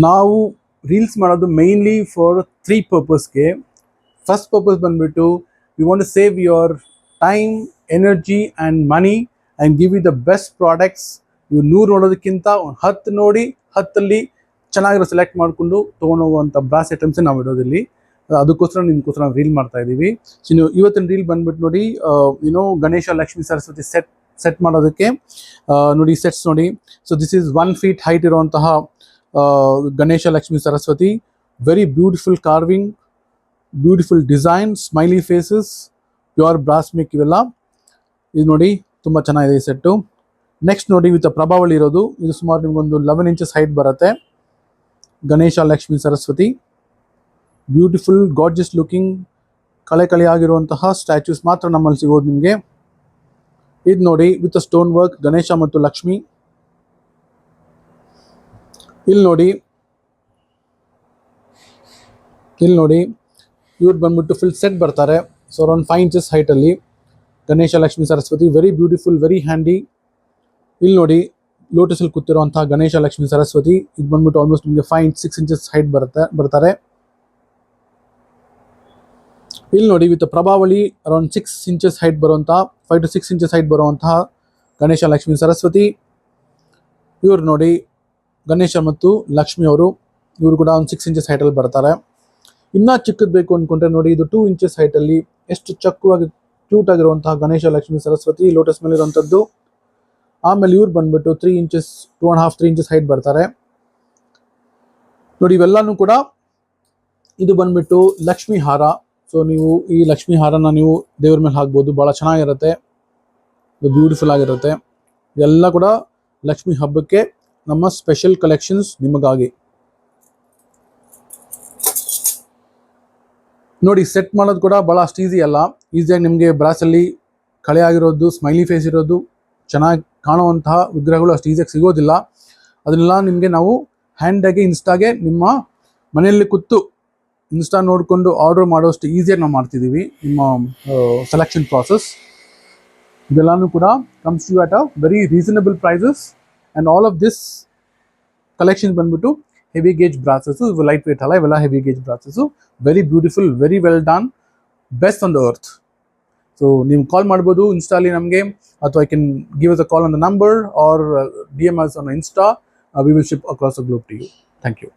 ನಾವು ರೀಲ್ಸ್ ಮಾಡೋದು mainly for 3 ಪರ್ಪಸ್ಗೆ. ಫಸ್ಟ್ ಪರ್ಪಸ್ ಬಂದ್ಬಿಟ್ಟು we want to save your time, energy and money and give you the best products. ನೀವು 100 ನೋಡೋದಕ್ಕಿಂತ 10 ನೋಡಿ 10ಅಲ್ಲಿ ಚೆನ್ನಾಗಿರೋ ಸೆಲೆಕ್ಟ್ ಮಾಡಿಕೊಂಡು ತೊಗೊಂಡೋಗುವಂಥ ಬ್ರಾಸ್ ಐಟಮ್ಸೇ ನಾವು ಇಡೋದಿಲ್ಲಿ. ಅದಕ್ಕೋಸ್ಕರ ನಿಮ್ಗೋಸ್ಕರ ನಾವು ರೀಲ್ ಮಾಡ್ತಾ ಇದ್ದೀವಿ. ಸೊ ನೀವು ಇವತ್ತಿನ ರೀಲ್ ಬಂದ್ಬಿಟ್ಟು ನೋಡಿ, ಗಣೇಶ, ಲಕ್ಷ್ಮೀ, ಸರಸ್ವತಿ ಸೆಟ್ ಮಾಡೋದಕ್ಕೆ ನೋಡಿ ಸೆಟ್ಸ್ ನೋಡಿ. So this is 1 feet height ಇರುವಂತಹ Ganesha, Lakshmi, Saraswati. Very beautiful carving, beautiful design, smiley faces, pure brass make ಇವೆಲ್ಲ. ಇದು ನೋಡಿ ತುಂಬ ಚೆನ್ನಾಗಿದೆ ಈ ಸೆಟ್ಟು. ನೆಕ್ಸ್ಟ್ ನೋಡಿ ವಿತ್ ಪ್ರಭಾವಳಿ ಇರೋದು. ಇದು ಸುಮಾರು ನಿಮಗೊಂದು 11 inches ಹೈಟ್ ಬರುತ್ತೆ. Ganesha, Lakshmi, Saraswati, beautiful gorgeous looking, ಕಳೆ ಆಗಿರುವಂತಹ ಸ್ಟ್ಯಾಚ್ಯೂಸ್ ಮಾತ್ರ ನಮ್ಮಲ್ಲಿ ಸಿಗೋದು ನಿಮಗೆ. ಇದು ನೋಡಿ ವಿತ್ ಸ್ಟೋನ್ ವರ್ಕ್ ಗಣೇಶ ಮತ್ತು ಲಕ್ಷ್ಮಿ. ಇಲ್ಲಿ ನೋಡಿ ಇವ್ರು ಬಂದ್ಬಿಟ್ಟು ಫುಲ್ ಸೆಟ್ ಬರ್ತಾರೆ. ಸೊ ಅರೌಂಡ್ 5 inches ಹೈಟಲ್ಲಿ Ganesha, Lakshmi, Saraswati, very beautiful, very handy. ಇಲ್ಲಿ ನೋಡಿ ಲೋಟಸಲ್ಲಿ ಕೂತಿರುವಂತಹ ಗಣೇಶ, ಲಕ್ಷ್ಮೀ, ಸರಸ್ವತಿ. ಇದು ಬಂದ್ಬಿಟ್ಟು ಆಲ್ಮೋಸ್ಟ್ ನಿಮಗೆ 6 inches ಹೈಟ್ ಬರ್ತಾರೆ. ಇಲ್ಲಿ ನೋಡಿ ವಿತ್ ಪ್ರಭಾವಳಿ ಅರೌಂಡ್ 6 inches ಹೈಟ್ ಬರುವಂತಹ 5 to 6 inches ಹೈಟ್ ಬರುವಂತಹ ಗಣೇಶ, ಲಕ್ಷ್ಮೀ, ಸರಸ್ವತಿ. ಇವ್ರು ನೋಡಿ ಗಣೇಶ ಮತ್ತು ಲಕ್ಷ್ಮಿ ಅವರು, ಇವರು ಕೂಡ ಒಂದು 6 inches ಹೈಟಲ್ಲಿ ಬರ್ತಾರೆ. ಇನ್ನೂ ಚಿಕ್ಕದು ಬೇಕು ಅಂದ್ಕೊಂಡ್ರೆ ನೋಡಿ ಇದು 2 inches ಹೈಟಲ್ಲಿ ಎಷ್ಟು ಚಕ್ಕವಾಗಿ ಕ್ಯೂಟ್ ಆಗಿರುವಂತಹ ಗಣೇಶ, ಲಕ್ಷ್ಮೀ, ಸರಸ್ವತಿ ಲೋಟಸ್ ಮೇಲೆ ಇರುವಂಥದ್ದು. ಆಮೇಲೆ ಇವ್ರು ಬಂದ್ಬಿಟ್ಟು 3 inches 2.5-3 inches ಹೈಟ್ ಬರ್ತಾರೆ ನೋಡಿ. ಇವೆಲ್ಲನೂ ಕೂಡ ಇದು ಬಂದ್ಬಿಟ್ಟು ಲಕ್ಷ್ಮಿ ಹಾರ. ಸೊ ನೀವು ಈ ಲಕ್ಷ್ಮಿ ಹಾರನ ನೀವು ದೇವ್ರ ಮೇಲೆ ಹಾಕ್ಬೋದು, ಭಾಳ ಚೆನ್ನಾಗಿರುತ್ತೆ, ಇದು ಬ್ಯೂಟಿಫುಲ್ ಆಗಿರುತ್ತೆ. ಇದೆಲ್ಲ ಕೂಡ ಲಕ್ಷ್ಮಿ ಹಬ್ಬಕ್ಕೆ ನಮ್ಮ ಸ್ಪೆಷಲ್ ಕಲೆಕ್ಷನ್ಸ್ ನಿಮಗಾಗಿ. ನೋಡಿ ಸೆಟ್ ಮಾಡೋದು ಕೂಡ ಭಾಳ ಅಷ್ಟು ಈಸಿ ಅಲ್ಲ. ಈಸಿಯಾಗಿ ನಿಮಗೆ ಬ್ರಾಸಲ್ಲಿ ಕಳೆ ಆಗಿರೋದು, ಸ್ಮೈಲಿ ಫೇಸ್ ಇರೋದು, ಚೆನ್ನಾಗಿ ಕಾಣುವಂತಹ ವಿಗ್ರಹಗಳು ಅಷ್ಟು ಈಸಿಯಾಗಿ ಸಿಗೋದಿಲ್ಲ. ಅದನ್ನೆಲ್ಲ ನಿಮಗೆ ನಾವು ಹ್ಯಾಂಡಾಗಿ ಇನ್ಸ್ಟಾಗೆ ನಿಮ್ಮ ಮನೆಯಲ್ಲಿ ಕೂತು ಇನ್ಸ್ಟಾ ನೋಡಿಕೊಂಡು ಆರ್ಡರ್ ಮಾಡೋಷ್ಟು ಈಸಿಯಾಗಿ ನಾವು ಮಾಡ್ತಿದ್ದೀವಿ ನಿಮ್ಮ ಸೆಲೆಕ್ಷನ್ ಪ್ರಾಸೆಸ್. ಇದೆಲ್ಲನೂ ಕೂಡ comes you at a very reasonable prices. And all of this collection ಬಂದ್ಬಿಟ್ಟು ಹೆವಿ ಗೇಜ್ ಬ್ರಾಸಸ್ಸು, ಇವು ಲೈಟ್ ವೇಟ್ ಅಲ್ಲ, ಇವೆಲ್ಲ heavy gauge brasses. Very beautiful, very well done, best on the earth. So ನೀವು call ಮಾಡ್ಬೋದು ಇನ್ಸ್ಟಾಲಿ ನಮಗೆ, ಅಥವಾ I can give us a call on the number or DM us on Insta. We will ship across the globe to you. Thank you.